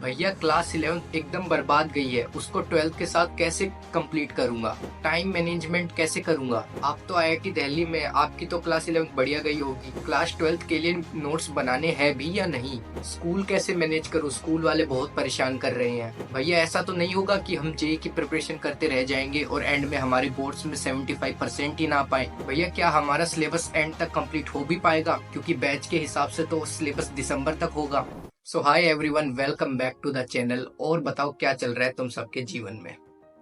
भैया क्लास 11 एकदम बर्बाद गई है, उसको 12th के साथ कैसे कंप्लीट करूंगा? टाइम मैनेजमेंट कैसे करूंगा? आप तो आईआईटी दिल्ली में, आपकी तो क्लास 11 बढ़िया गई होगी। क्लास 12th के लिए नोट्स बनाने हैं भी या नहीं? स्कूल कैसे मैनेज करूँ? स्कूल वाले बहुत परेशान कर रहे हैं। भैया ऐसा तो नहीं होगा कि हम जेईई की प्रिपरेशन करते रह जाएंगे और एंड में हमारे बोर्ड्स में 75% ही ना पाए? भैया क्या हमारा सिलेबस एंड तक कंप्लीट हो भी पाएगा? क्योंकि बैच के हिसाब से तो सिलेबस दिसंबर तक होगा। So hi everyone, welcome back to the channel. और बताओ क्या चल रहा है तुम सबके जीवन में?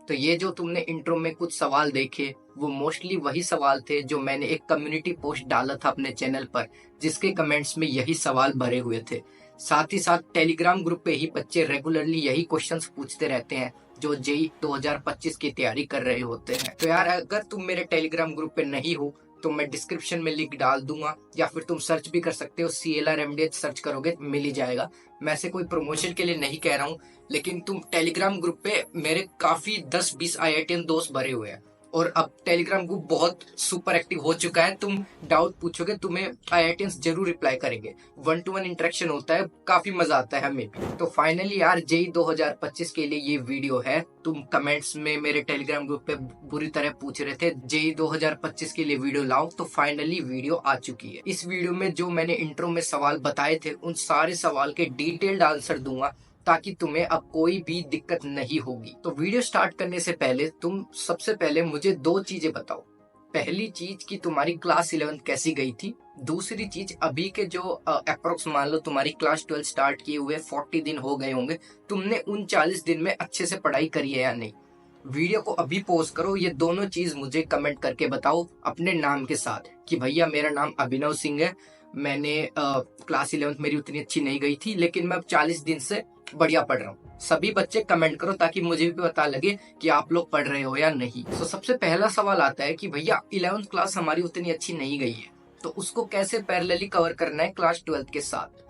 तो ये जो तुमने इंट्रो में कुछ सवाल देखे, वो मोस्टली वही सवाल थे जो मैंने एक कम्युनिटी पोस्ट डाला था अपने चैनल पर, जिसके कमेंट्स में यही सवाल भरे हुए थे। साथ ही साथ टेलीग्राम ग्रुप पे ही बच्चे रेगुलरली यही क्वेश्चंस पूछते रहते हैं, जो जेईई 2025 की तैयारी कर रहे होते हैं। तो यार, अगर तुम मेरे टेलीग्राम ग्रुप पे नहीं हो तो मैं डिस्क्रिप्शन में लिंक डाल दूंगा, या फिर तुम सर्च भी कर सकते हो, CLRMDH सर्च करोगे मिल ही जाएगा। मैं ऐसे कोई प्रमोशन के लिए नहीं कह रहा हूँ, लेकिन तुम टेलीग्राम ग्रुप पे मेरे काफी 10-20 IITian दोस्त भरे हुए हैं, और अब टेलीग्राम ग्रुप बहुत सुपर एक्टिव हो चुका है। तुम डाउट पूछोगे, तुम्हें IITians जरूर रिप्लाई करेंगे। 1-to-1 इंटरेक्शन होता है, काफी मजा आता है हमें भी। तो फाइनली यार, जेईई 2025 के लिए ये वीडियो है। तुम कमेंट्स में मेरे टेलीग्राम ग्रुप पे बुरी तरह पूछ रहे थे जेईई 2025 के लिए वीडियो लाओ, तो फाइनली वीडियो आ चुकी है। इस वीडियो में जो मैंने इंट्रो में सवाल बताए थे, उन सारे सवाल के डिटेल्ड आंसर दूंगा, ताकि तुम्हें अब कोई भी दिक्कत नहीं होगी। तो वीडियो स्टार्ट करने से पहले तुम सबसे पहले मुझे दो चीजें बताओ। पहली चीज कि तुम्हारी क्लास 11 कैसी गई थी। दूसरी चीज, अभी के जो अप्रोक्स मान लो तुम्हारी क्लास 12 स्टार्ट किए हुए 40 दिन हो गए होंगे, तुमने 39 दिन में अच्छे से पढ़ाई करी है या नहीं? वीडियो को अभी पॉज करो, ये दोनों चीज मुझे कमेंट करके बताओ अपने नाम के साथ, कि भैया मेरा नाम अभिनव सिंह है, मैंने क्लास 11 मेरी उतनी अच्छी नहीं गई थी, लेकिन मैं अब 40 दिन से बढ़िया पढ़ रहा हूँ। सभी बच्चे कमेंट करो, ताकि मुझे भी पता लगे कि आप लोग पढ़ रहे हो या नहीं। तो सबसे पहला सवाल आता है कि भैया 11th क्लास हमारी उतनी अच्छी नहीं गई है, तो उसको कैसे पैरेलली कवर करना है क्लास 12 के साथ?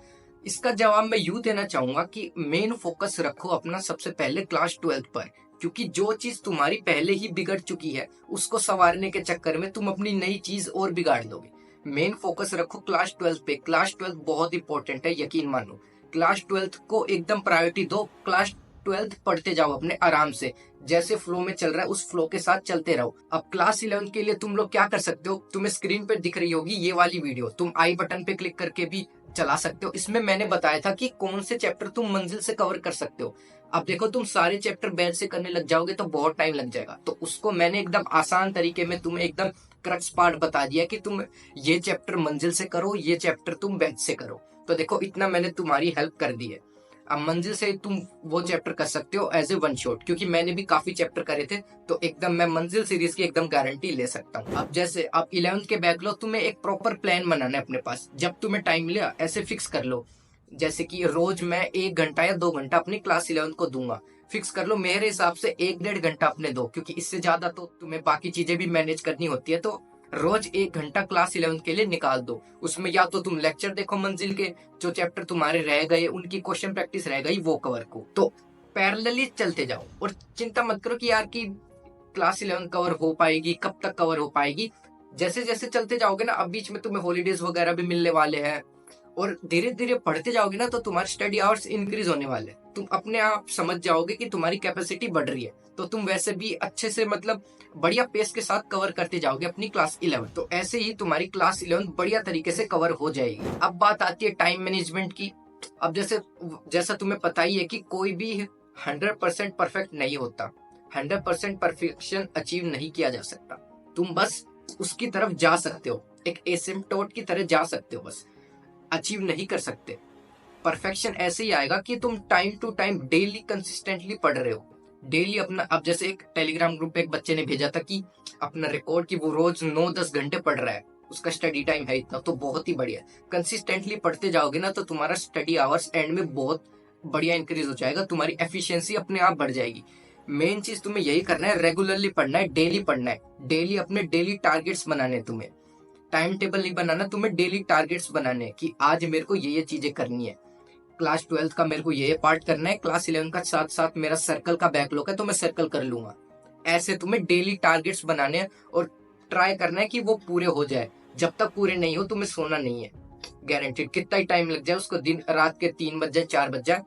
इसका जवाब मैं यूं देना चाहूंगा कि मेन फोकस रखो अपना सबसे पहले क्लास 12 पर, क्योंकि जो चीज तुम्हारी पहले ही बिगड़ चुकी है, उसको संवारने के चक्कर में तुम अपनी नई चीज और बिगाड़ दोगे। मेन फोकस रखो क्लास 12 पे। क्लास 12 बहुत इंपॉर्टेंट है, यकीन मानो। क्लास 12 को एकदम प्रायोरिटी दो। क्लास 12 पढ़ते जाओ अपने आराम से, जैसे फ्लो में चल रहा है उस फ्लो के साथ चलते रहो। अब क्लास 11 के लिए तुम लोग क्या कर सकते हो, तुम्हें स्क्रीन पे दिख रही होगी ये वाली वीडियो, तुम आई बटन पे क्लिक करके भी चला सकते हो। इसमें मैंने बताया था कि कौन से चैप्टर तुम मंजिल से कवर कर सकते हो। अब देखो, तुम सारे चैप्टर बैच से करने लग जाओगे तो बहुत टाइम लग जाएगा, तो उसको मैंने एकदम आसान तरीके में तुम्हें एकदम क्रक्स पार्ट बता दिया कि तुम ये चैप्टर मंजिल से करो, ये चैप्टर तुम बैच से करो। तो देखो, इतना मैंने तुम्हारी हेल्प कर दी है। अब मंजिल से तुम वो चैप्टर कर सकते हो एज ए वन शॉट, क्योंकि मैंने भी काफी चैप्टर करे थे, तो एकदम मैं मंजिल सीरीज की एकदम गारंटी ले सकता हूँ। अब जैसे आप 11th के बैकलॉग, तुम्हें एक प्रॉपर प्लान बनाना है अपने पास। जब तुम्हें टाइम मिले ऐसे फिक्स कर लो, जैसे कि रोज मैं 1 घंटा या 2 घंटा अपनी क्लास 11 को दूंगा। फिक्स कर लो, मेरे हिसाब से 1-1.5 घंटा अपने दो, क्योंकि इससे ज्यादा तो तुम्हें बाकी चीजें भी मैनेज करनी होती है। तो रोज 1 घंटा क्लास 11 के लिए निकाल दो। उसमें या तो तुम लेक्चर देखो मंजिल के, जो चैप्टर तुम्हारे रह गए उनकी क्वेश्चन प्रैक्टिस रह गई वो कवर को। तो पैरेलली चलते जाओ, और चिंता मत करो कि यार की क्लास 11 कवर हो पाएगी, कब तक कवर हो पाएगी। जैसे जैसे चलते जाओगे ना, अब बीच में तुम्हें हॉलीडेज वगैरह भी मिलने वाले हैं, और धीरे धीरे पढ़ते जाओगे ना, तो तुम्हारे स्टडी आवर्स इंक्रीज होने वाले। तुम अपने आप समझ जाओगे कि तुम्हारी कैपेसिटी बढ़ रही है, तो तुम वैसे भी अच्छे से, मतलब बढ़िया पेस के साथ कवर करते जाओगे अपनी क्लास 11। तो ऐसे ही तुम्हारी क्लास 11 बढ़िया तरीके से कवर हो जाएगी। अब बात आती है टाइम मैनेजमेंट की। अब जैसा तुम्हें पता ही है कि कोई भी 100% परफेक्ट नहीं होता। 100% परफेक्शन अचीव नहीं किया जा सकता। तुम बस उसकी तरफ जा सकते हो, एक एसिम्पटोट की तरह जा सकते हो, बस अचीव नहीं कर सकते। परफेक्शन ऐसे ही आएगा कि तुम time to time daily consistently पढ़ रहे हो। डेली अपना, अब जैसे एक टेलीग्राम ग्रुप पे एक बच्चे ने भेजा था कि अपना रिकॉर्ड कि वो रोज 9-10 घंटे पढ़ रहा है, उसका स्टडी टाइम है इतना, तो बहुत ही बढ़िया। कंसिस्टेंटली पढ़ते जाओगे ना, तो तुम्हारा स्टडी आवर्स एंड में बहुत बढ़िया इंक्रीज हो जाएगा, तुम्हारी एफिशिएंसी अपने आप बढ़ जाएगी। मेन चीज तुम्हें यही करना है, रेगुलरली पढ़ना है, डेली पढ़ना है। डेली अपने डेली टारगेट्स बनाने हैं तुम्हें। टाइम टेबल नहीं बनाना, तुम्हें डेली टारगेट्स बनाने हैं कि आज मेरे को ये चीजें करनी है। क्लास 12 का मेरे को ये पार्ट करना है, क्लास 11 का साथ साथ मेरा सर्कल का बैकलॉग है, तो मैं सर्कल कर लूंगा। ऐसे तुम्हें डेली टारगेट्स बनाने हैं, और ट्राई करना है कि वो पूरे हो जाए। जब तक पूरे नहीं हो, तुम्हें सोना नहीं है। गारंटेड, कितना ही टाइम लग जाए उसको, दिन रात के 3 बज जाए, 4 बज जाए,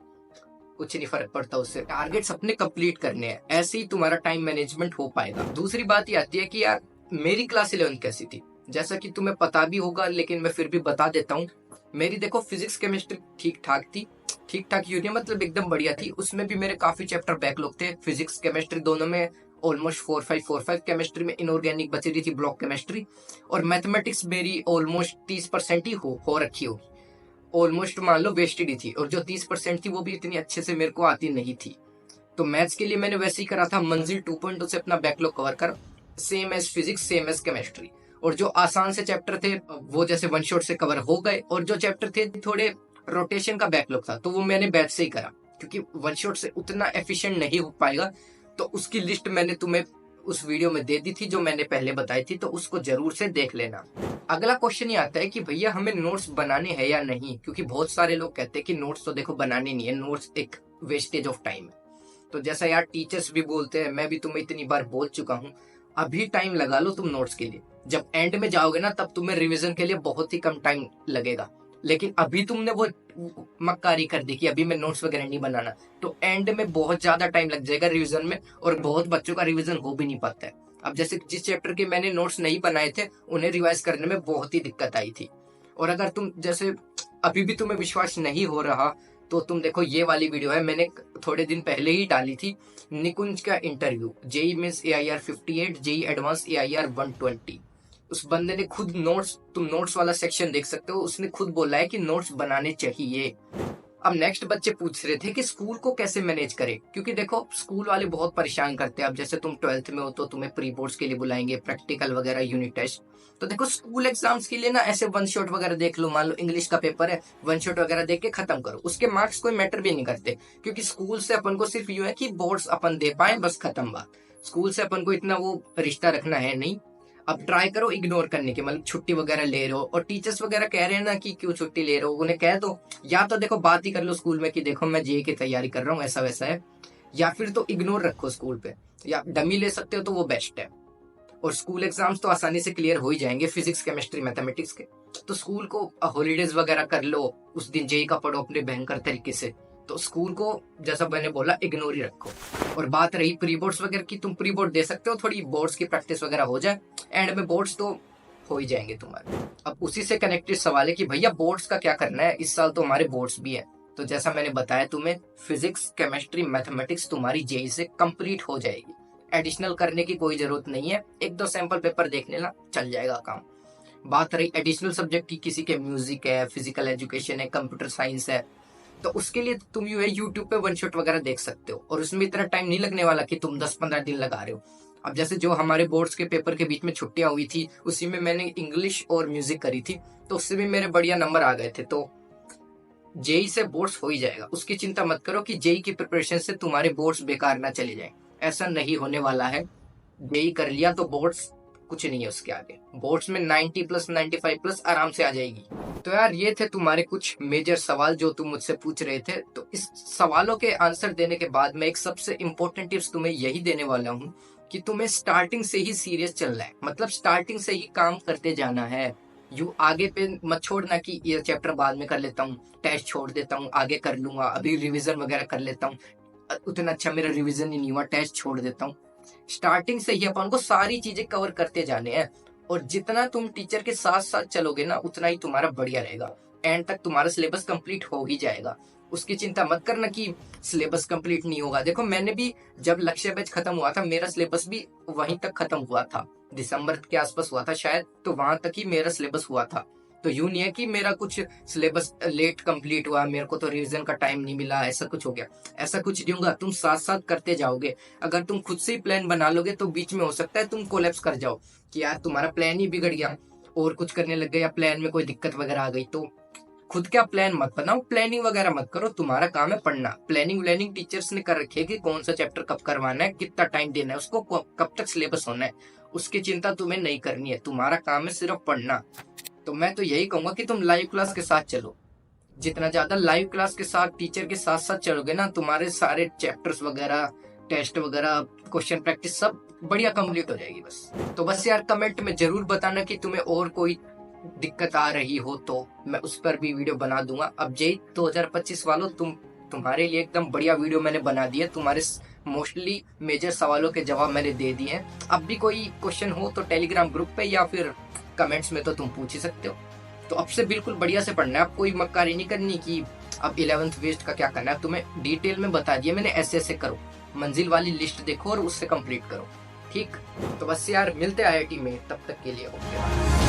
कुछ नहीं फर्क पड़ता उससे। टारगेट्स अपने कंप्लीट करने हैं, ऐसे ही तुम्हारा टाइम मैनेजमेंट हो पाएगा। दूसरी बात ये आती है कि यार मेरी क्लास 11 कैसी थी, जैसा कि तुम्हें पता भी होगा लेकिन मैं फिर भी बता देता हूँ। मेरी देखो फिजिक्स केमिस्ट्री ठीक ठाक थी, ठीक ठाक यूनियन मतलब एकदम बढ़िया थी। उसमें भी मेरे काफी चैप्टर बैकलॉग थे, फिजिक्स केमिस्ट्री दोनों में ऑलमोस्ट 4-5 केमिस्ट्री में इनऑर्गेनिक बची रही थी, ब्लॉक केमिस्ट्री। और मैथमेटिक्स मेरी ऑलमोस्ट 30% ही हो रखी होगी, ऑलमोस्ट मान लो वेस्टेड ही थी। और जो 30% थी वो भी इतनी अच्छे से मेरे को आती नहीं थी। तो मैथ्स के लिए मैंने वैसे ही करा था, मंजिल 2.0 से अपना बैकलॉग कवर कर, same as physics same as chemistry. और जो आसान से चैप्टर थे वो जैसे वन शॉट से कवर हो गए, और जो चैप्टर थे थोड़े रोटेशन का बैकलॉग था तो वो मैंने बैच से ही करा, क्योंकि वन शॉट से उतना एफिशिएंट नहीं हो पाएगा। तो उसकी लिस्ट मैंने तुम्हें उस वीडियो में दे दी थी जो मैंने पहले बताई थी, तो उसको जरूर से देख लेना। अगला क्वेश्चन ये आता है कि भैया हमें नोट्स बनाने हैं या नहीं, क्योंकि बहुत सारे लोग कहते हैं कि नोट्स तो देखो बनाने नहीं है, नोट्स एक वेस्टेज ऑफ टाइम है। तो जैसा यार टीचर्स भी बोलते हैं, मैं भी तुम्हें इतनी बार बोल चुका हूँ, अभी टाइम लगा लो तुम नोट्स के लिए। जब एंड में जाओगे ना तब तुम्हें रिवीजन के लिए बहुत ही कम टाइम लगेगा। लेकिन अभी तुमने वो मक्कारी कर दी कि अभी मैं नोट्स वगैरह नहीं बनाना, तो एंड में बहुत ज्यादा टाइम लग जाएगा रिवीजन में, और बहुत बच्चों का रिवीजन हो भी नहीं पाता है। अब जैसे जिस चैप्टर के मैंने नोट्स नहीं बनाए थे उन्हें रिवाइज करने में बहुत ही दिक्कत आई थी। और अगर तुम जैसे अभी भी तुम्हें विश्वास नहीं हो रहा तो तुम देखो ये वाली वीडियो है, मैंने थोड़े दिन पहले ही डाली थी, निकुंज का interview, JEE means AIR 58, JEE advance AIR 120। उस बंदे ने खुद नोट्स, तुम नोट्स वाला सेक्शन देख सकते हो, उसने खुद बोला है कि नोट्स बनाने चाहिए। अब नेक्स्ट बच्चे पूछ रहे थे कि स्कूल को कैसे मैनेज करें, क्योंकि देखो स्कूल वाले बहुत परेशान करते हैं। अब जैसे तुम 12th में हो तो तुम्हें प्री बोर्ड्स के लिए बुलाएंगे, प्रैक्टिकल वगैरह, यूनिट टेस्ट। तो देखो स्कूल एग्जाम्स के लिए ना ऐसे वन शॉट वगैरह देख लो, मान लो इंग्लिश का पेपर है, वन शॉट वगैरह देख के खत्म करो, उसके मार्क्स कोई मैटर भी नहीं करते। क्योंकि स्कूल से अपन को सिर्फ यूं है कि बोर्ड्स अपन दे पाए, बस खत्म बात। स्कूल से अपन को इतना वो रिश्ता रखना है नहीं। अब ट्राई करो इग्नोर करने के, मतलब छुट्टी वगैरह ले रहे हो और टीचर्स वगैरह कह रहे हैं ना कि क्यों छुट्टी ले रहे हो, उन्हें कह दो। या तो देखो बात ही कर लो स्कूल में कि देखो मैं जेई की तैयारी कर रहा हूँ, ऐसा वैसा है। या फिर तो इग्नोर रखो स्कूल पे, या डमी ले सकते हो तो वो बेस्ट है। और स्कूल एग्जाम्स तो आसानी से क्लियर हो ही जाएंगे, फिजिक्स केमिस्ट्री मैथमेटिक्स के। तो स्कूल को हॉलीडेज वगैरह कर लो, उस दिन जेई का पढ़ो अपने भयंकर तरीके से। तो स्कूल को जैसा मैंने बोला इग्नोर ही रखो। और बात रही प्री बोर्ड्स वगैरह की, तुम प्री बोर्ड दे सकते हो, थोड़ी बोर्ड्स की प्रैक्टिस वगैरह हो जाए, एंड में बोर्ड्स तो हो ही जाएंगे तुम्हारे। अब उसी से कनेक्टेड सवाल है कि भैया बोर्ड्स का क्या करना है, इस साल तो हमारे बोर्ड्स भी है। तो जैसा मैंने बताया तुम्हें, फिजिक्स केमिस्ट्री मैथमेटिक्स तुम्हारी जेई से कंप्लीट हो जाएगी, एडिशनल करने की कोई जरूरत नहीं है, 1-2 सैंपल पेपर देख लेना चल जाएगा काम। बात रही एडिशनल सब्जेक्ट की, किसी के म्यूजिक है, फिजिकल एजुकेशन है, कंप्यूटर साइंस है, तो उसके लिए तुम यूट्यूब पे वन शॉट वगैरह देख सकते हो, और उसमें इतना टाइम नहीं लगने वाला कि तुम 10-15 दिन लगा रहे हो। अब जैसे जो हमारे बोर्ड्स के पेपर के बीच में छुट्टियां हुई थी, उसी में मैंने इंग्लिश और म्यूजिक करी थी, तो उससे भी मेरे बढ़िया नंबर आ गए थे। तो जेई से बोर्ड्स हो ही जाएगा, उसकी चिंता मत करो कि जेई की प्रिपरेशन से तुम्हारे बोर्ड्स बेकार ना चले जाए, ऐसा नहीं होने वाला है। जेई कर लिया तो बोर्ड्स कुछ नहीं है उसके आगे, बोर्ड्स में 90+, 95+ आराम से आ जाएगी। तो यार ये थे तुम्हारे कुछ मेजर सवाल जो तुम मुझसे पूछ रहे थे। तो इस सवालों के आंसर देने के बाद मैं एक सबसे इम्पोर्टेंट टिप्स तुम्हें यही देने वाला हूँ कि तुम्हें स्टार्टिंग से ही सीरियस चलना है, मतलब स्टार्टिंग से ही काम करते जाना है। यू आगे पे मत छोड़ना कि ये चैप्टर बाद में कर लेता हूँ, टेस्ट छोड़ देता हूँ, आगे कर लूंगा, अभी रिवीजन वगैरह कर लेता हूँ, उतना अच्छा मेरा रिवीजन ही नहीं हुआ, टेस्ट छोड़ देता हूँ। स्टार्टिंग से ही अपन को सारी चीजें कवर करते जाने हैं, और जितना तुम टीचर के साथ साथ चलोगे ना उतना ही तुम्हारा बढ़िया रहेगा। एंड तक तुम्हारा सिलेबस कंप्लीट हो ही जाएगा, उसकी चिंता मत करना कि सिलेबस कंप्लीट नहीं होगा। देखो मैंने भी जब लक्ष्य बैच खत्म हुआ था, मेरा सिलेबस भी वहीं तक खत्म हुआ था, दिसंबर के आसपास हुआ था शायद, तो वहां तक ही मेरा सिलेबस हुआ था। तो यूं नहीं है कि मेरा कुछ सिलेबस लेट कंप्लीट हुआ, मेरे को तो रिवीजन का टाइम नहीं मिला, ऐसा कुछ हो गया, ऐसा कुछ नहीं होगा। तुम साथ साथ करते जाओगे। अगर तुम खुद से ही प्लान बना लोगे तो बीच में हो सकता है तुम कोलैप्स कर जाओ कि यार तुम्हारा प्लान ही बिगड़ गया और कुछ करने लग गए, या प्लान में कोई दिक्कत वगैरह आ गई। तो खुद क्या प्लान मत बनाओ, प्लानिंग वगैरह मत करो, तुम्हारा काम है पढ़ना। प्लानिंग टीचर्स ने कर रखी है कि कौन सा चैप्टर कब करवाना है, कितना टाइम देना है उसको, कब तक सिलेबस होना है, उसकी चिंता तुम्हें नहीं करनी है, तुम्हारा काम है सिर्फ पढ़ना। तो मैं तो यही कहूंगा कि तुम लाइव क्लास के साथ चलो, जितना ज्यादा लाइव क्लास के साथ टीचर के साथ साथ चलोगे ना, तुम्हारे सारे चैप्टर्स वगैरह, टेस्ट वगैरह, क्वेश्चन प्रैक्टिस सब बढ़िया कंप्लीट हो जाएगी बस। तो बस यार कमेंट में जरूर बताना कि तुम्हें और कोई दिक्कत आ रही हो, तो मैं उस पर भी वीडियो बना दूंगा। अब जेई 2025 वालों तुम तुम्हारे लिए एकदम बढ़िया वीडियो मैंने बना दी है। तुम्हारे मोस्टली मेजर सवालों के जवाब मैंने दे दिए हैं। अब भी कोई क्वेश्चन हो तो टेलीग्राम ग्रुप पे या फिर कमेंट्स में तो तुम पूछ ही सकते हो। तो अब से बिल्कुल बढ़िया से पढ़ना है, अब कोई मक्कारी नहीं करनी कि अब 11th वेस्ट का क्या करना है। तुम्हें डिटेल में बता दिया मैंने, ऐसे ऐसे करो, मंजिल वाली लिस्ट देखो और उससे कंप्लीट करो। ठीक, तो बस यार मिलते हैं IIT में, तब तक के लिए ओके।